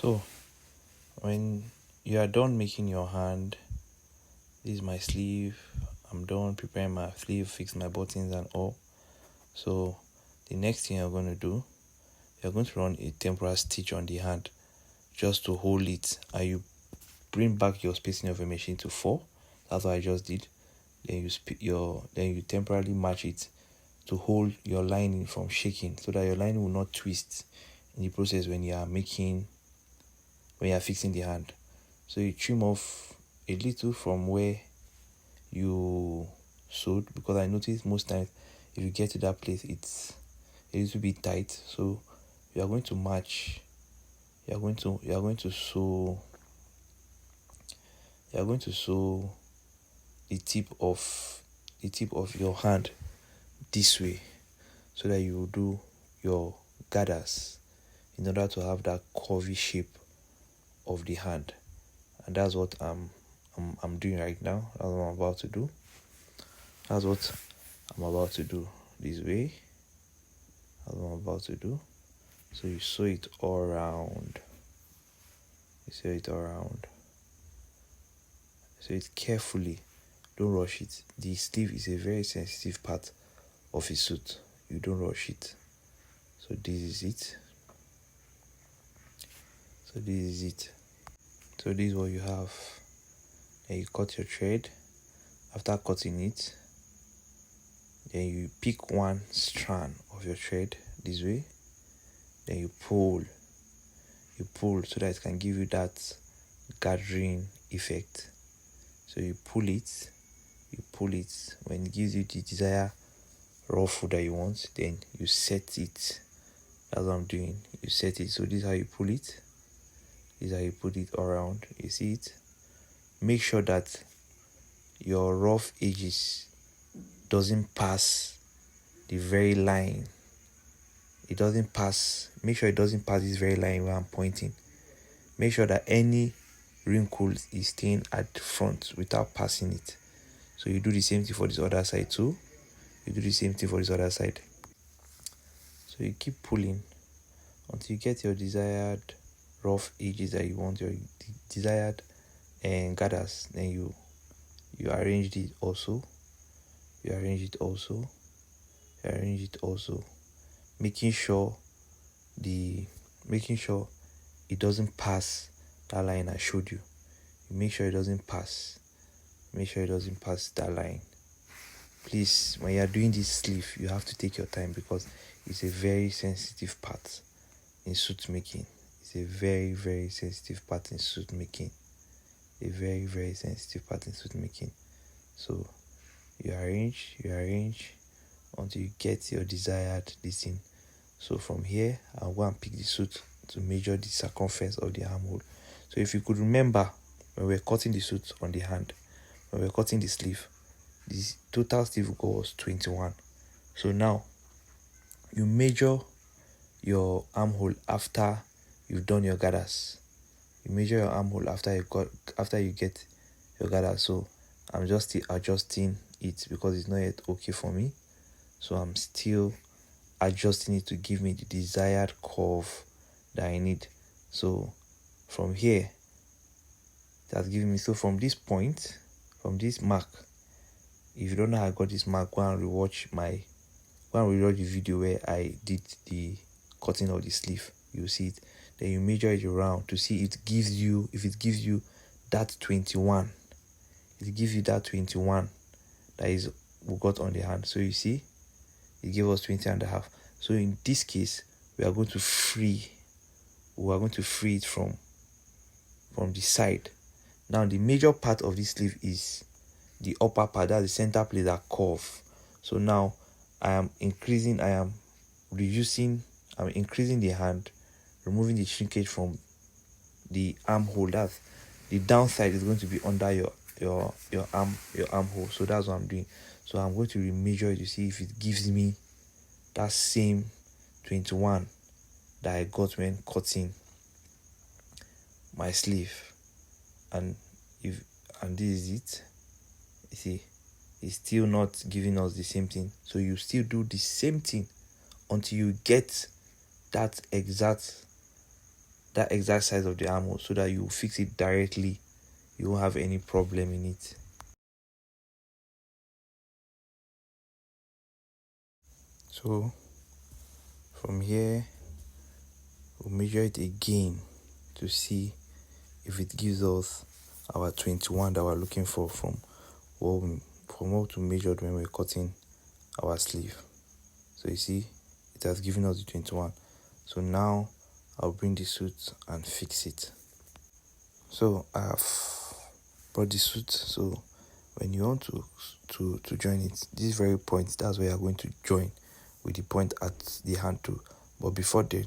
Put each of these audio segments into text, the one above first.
So when you are done making your hand, this is my sleeve. I'm done preparing my sleeve, fix my buttons and all. So the next thing you're going to do, you're going to run a temporal stitch on the hand just to hold it, and you bring back your spacing of your machine to 4. That's what I just did. Then you temporarily match it to hold your lining from shaking, so that your lining will not twist in the process when you are fixing the hand. So you trim off a little from where you sewed, because I noticed most times if you get to that place it's a little bit tight. So you are going to match. You are going to sew the tip of your hand this way, so that you will do your gathers in order to have that curvy shape of the hand. And that's what I'm doing right now. That's what I'm about to do. That's what I'm about to do this way. That's what I'm about to do. So you sew it all around. Sew it carefully. Don't rush it. The sleeve is a very sensitive part of a suit. You don't rush it. So this is it. So this is what you have. Then you cut your thread. After cutting it, then you pick one strand of your thread this way. Then you pull so that it can give you that gathering effect. So you pull it. When it gives you the desired ruffle that you want, then you set it. That's what I'm doing. You set it. So this is how you pull it. This is how you put it around. You see it? Make sure that your rough edges doesn't pass the very line. Make sure it doesn't pass this very line where I'm pointing. Make sure that any wrinkle is staying at the front without passing it. So you do the same thing for this other side too. So you keep pulling until you get your desired rough edges that you want, your desired gathers. Then you arrange it also. Making sure it doesn't pass that line I showed you. Make sure it doesn't pass that line. Please, when you are doing this sleeve, you have to take your time, because it's a very sensitive part in suit making. It's a very, very sensitive part in suit making. So you arrange until you get your desired thing. So from here, I'll go and pick the suit to measure the circumference of the armhole. So if you could remember, when we're cutting the suit on the hand, when we're cutting the sleeve, the total sleeve was 21. So now you measure your armhole after you've done your gathers. You measure your armhole after you get your gathers. So I'm just still adjusting it, because it's not yet okay for me. So I'm still adjusting it to give me the desired curve that I need. So from here, that's giving me, so from this point, from this mark, if you don't know how I got this mark, go and rewatch the video where I did the cutting of the sleeve. You'll see it. Then you measure it around to see if it gives you that 21. It gives you that 21 that is we got on the hand. So you see, it gave us 20 and a half. So in this case, we are going to free it from the side. Now the major part of this sleeve is the upper part, that's the center place, that curve. So now I am increasing the hand, removing the shrinkage from the armhole. That's the downside is going to be under your armhole. So that's what I'm doing. So I'm going to remeasure it to see if it gives me that same 21 that I got when cutting my sleeve. And this is it. You see, it's still not giving us the same thing. So you still do the same thing until you get that exact that exact size of the armhole so that you fix it directly. You won't have any problem in it. So from here, we'll measure it again to see if it gives us our 21 that we're looking for from what we measured when we're cutting our sleeve. So you see, it has given us the 21. So now I'll bring the suit and fix it. So I've brought the suit. So when you want to join it, this very point, that's where you're going to join with the point at the hand too. But before then,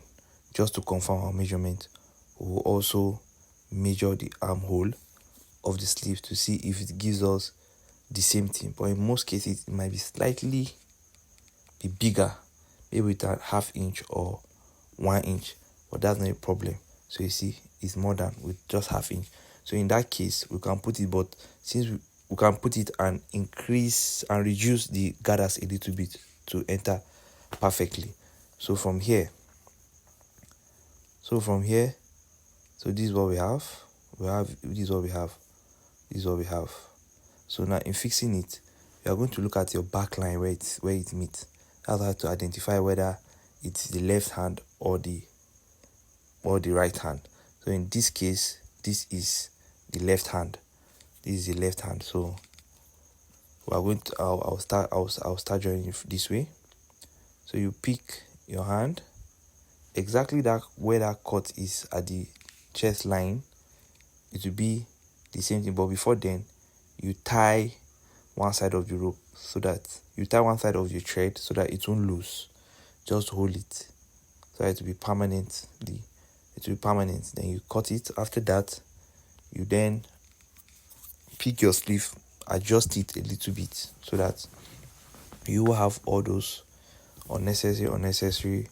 just to confirm our measurement, we'll also measure the armhole of the sleeve to see if it gives us the same thing. But in most cases, it might be slightly bigger, maybe with a half inch or 1 inch, but that's not a problem. So you see, it's more than with just half inch. So in that case, we can put it, but since we can put it and increase and reduce the gathers a little bit to enter perfectly. So from here, so this is what we have. This is what we have. So now in fixing it, you are going to look at your back line where it meets. That's how to identify whether it's the left hand or the right hand. So in this case, this is the left hand. So we are going to I'll start drawing this way. So you pick your hand exactly that where that cut is at the chest line. It will be the same thing, but before then, you tie one side of the rope so that you tie one side of your thread so that it won't lose. Just hold it so that it will be permanent. Then you cut it. After that, you then pick your sleeve, adjust it a little bit so that you will have all those unnecessary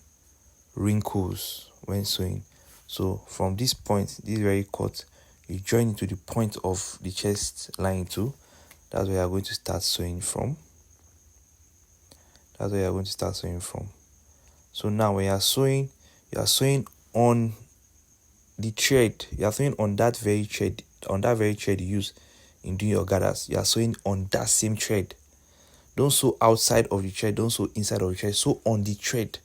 wrinkles when sewing. So from this point, this very cut, you join it to the point of the chest line too. That's where you're going to start sewing from. So now when you are sewing on the thread. You are sewing on that very thread. You use in doing your gathers. You are sewing on that same thread. Don't sew outside of the thread. Don't sew inside of the thread. Sew on the thread.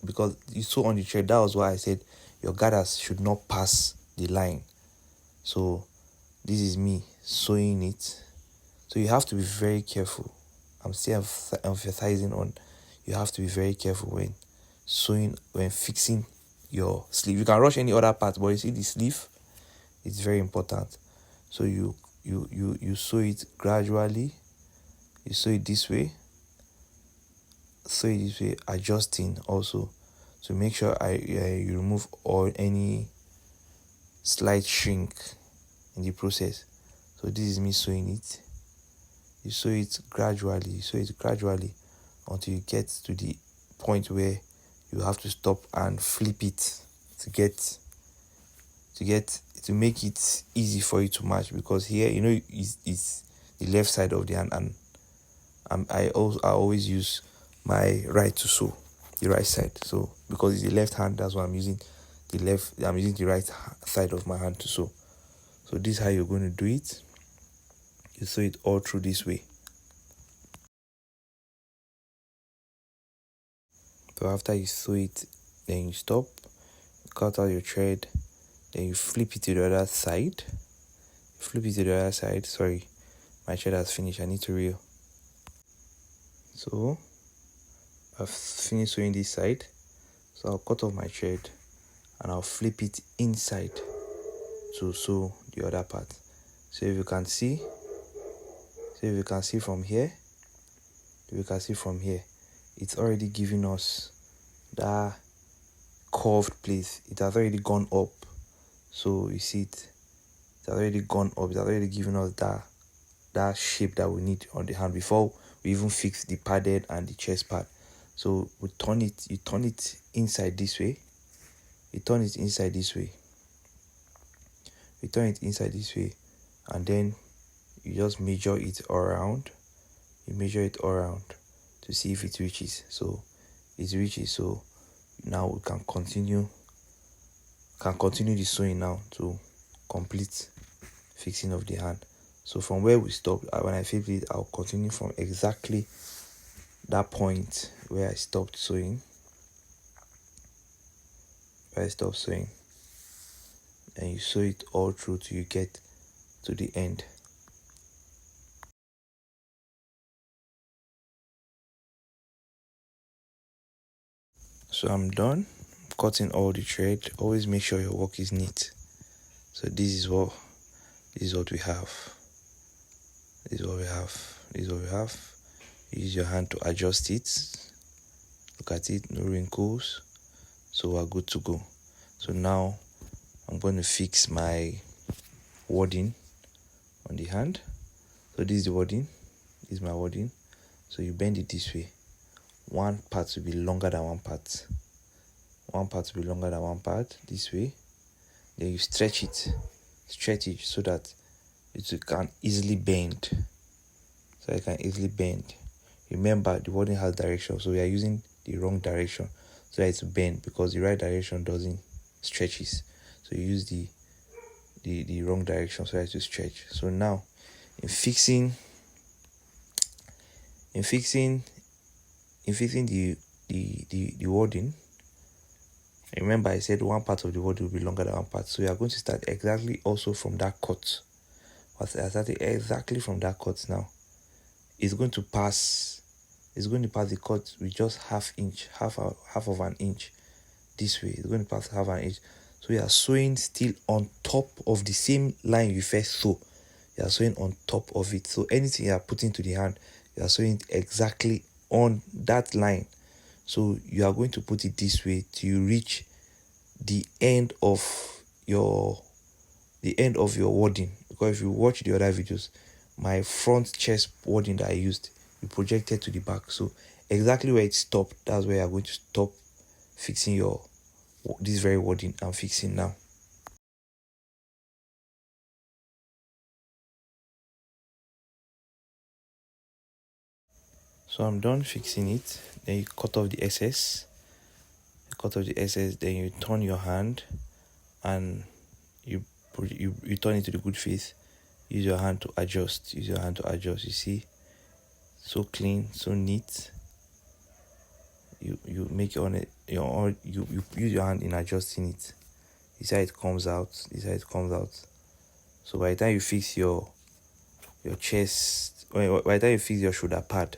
Because you sew on the thread. That was why I said your gathers should not pass the line. So this is me sewing it. So you have to be very careful. I'm still emphasizing on you have to be very careful when sewing, when fixing your sleeve. You can rush any other part, but you see the sleeve, it's very important. So you sew it gradually. You sew it this way, adjusting also to make sure you remove all any slight shrink in the process. So this is me sewing it. You sew it gradually until you get to the point where you have to stop and flip it to make it easy for you to match, because here it's the left side of the hand, and I always use my right to sew the right side. So because it's the left hand, that's why I'm using the right side of my hand to sew. So this is how you're going to do it. You sew it all through this way. So after you sew it, then you stop, cut out your thread, then you flip it to the other side. Sorry, my thread has finished. I need to reel. So I've finished sewing this side. So I'll cut off my thread and I'll flip it inside to sew the other part. So if you can see from here, it's already giving us that curved place. It has already gone up. So you see it's already gone up. It's already giving us that shape that we need on the hand before we even fix the padded and the chest part. So you turn it inside this way. And then you just measure it all around. To see if it reaches. So it reaches. So now we can continue can continue the sewing now to complete fixing of the hand. So from where we stopped, when I flip it, I'll continue from exactly that point where I stopped sewing. And you sew it all through till you get to the end. So I'm done cutting all the thread. Always make sure your work is neat. So this is what we have. Use your hand to adjust it. Look at it, no wrinkles. So we're good to go. So now I'm going to fix my wadding on the hand. So this is the wadding. This is my wadding. So you bend it this way. One part will be longer than one part. This way. Then you stretch it so that it can easily bend. Remember, the wadding has direction, so we are using the wrong direction so that it's bend, because the right direction doesn't stretches. So you use the wrong direction so that it stretch. So now in fixing the wadding, remember I said one part of the wadding will be longer than one part. So we are going to start exactly also from that cut. Now. It's going to pass the cut with just half of an inch this way. It's going to pass half an inch. So we are sewing still on top of the same line you first sew. You are sewing on top of it. So anything you are putting to the hand, you are sewing it exactly on that line. So you are going to put it this way till you reach the end of your wadding. Because if you watch the other videos, my front chest wadding that I used, you projected to the back. So exactly where it stopped, that's where you are going to stop fixing this very wadding I'm fixing now. So I'm done fixing it. Then you cut off the excess. Then you turn your hand and you turn it to the good face. Use your hand to adjust. You see, so clean, so neat. You make it on it. You use your hand in adjusting it. This is how it comes out. So by the time you fix your chest, by the time you fix your shoulder pad,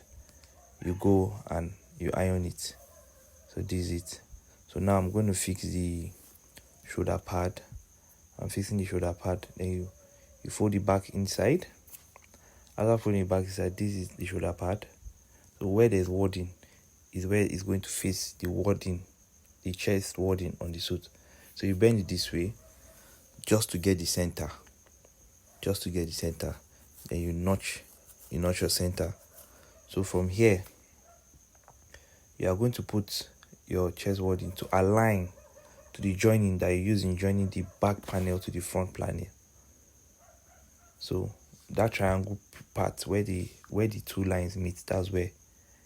you go and you iron it. So this is it. So now I'm going to fix the shoulder pad. I'm fixing the shoulder pad. Then you fold it back inside. After folding it back inside, this is the shoulder pad. So where there's wadding is where it's going to face the chest wadding on the suit. So you bend it this way just to get the center. Then you notch your center. So from here, you are going to put your chest wadding to align to the joining that you use in joining the back panel to the front panel. So that triangle part where the two lines meet, that's where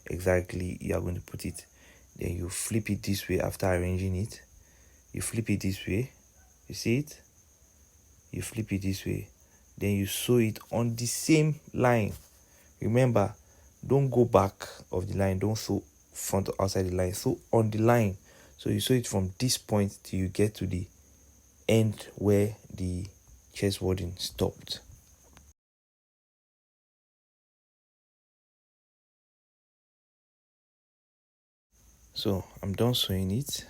exactly you are going to put it. Then you flip it this way after arranging it. You flip it this way. You see it? You flip it this way. Then you sew it on the same line. Remember, don't go back of the line. Don't sew front or outside the line. Sew on the line. So you sew it from this point till you get to the end where the chest wadding stopped. So I'm done sewing it.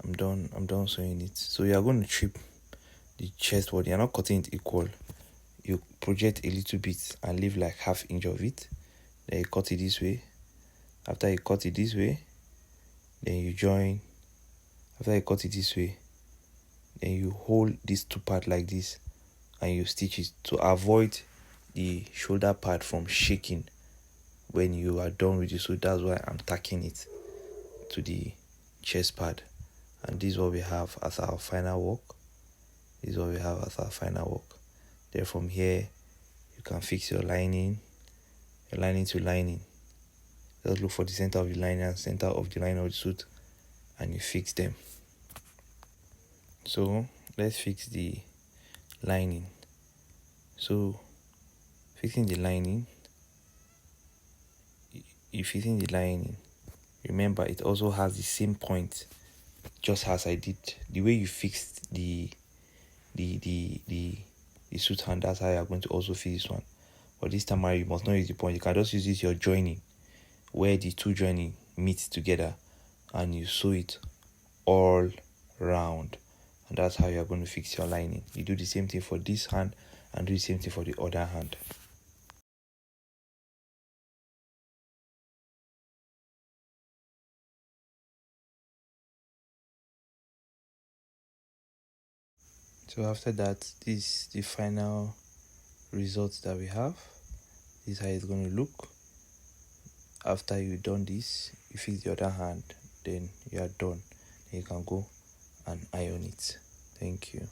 I'm done sewing it. So you are going to trim the chest wadding. You're not cutting it equal. You project a little bit and leave like half inch of it. Then you cut it this way. After you cut it this way, then you join. After you cut it this way, then you hold these two parts like this and you stitch it to avoid the shoulder part from shaking when you are done with it. So that's why I'm tacking it to the chest pad. And this is what we have as our final work. Then from here, you can fix your lining to lining. Just look for the center of the lining and center of the lining of the suit, and you fix them. So let's fix the lining. So fixing the lining, remember it also has the same point, just as I did the way you fixed the suit hand. That's how you're going to also fix this one. But this time around, you must not use the point. You can just use this your joining, where the two joining meet together, and you sew it all round, and that's how you're going to fix your lining. You do the same thing for this hand and do the same thing for the other hand. So after that, this is the final result that we have. This is how it's going to look. After you've done this, you fix the other hand, then you are done. Then you can go and iron it. Thank you.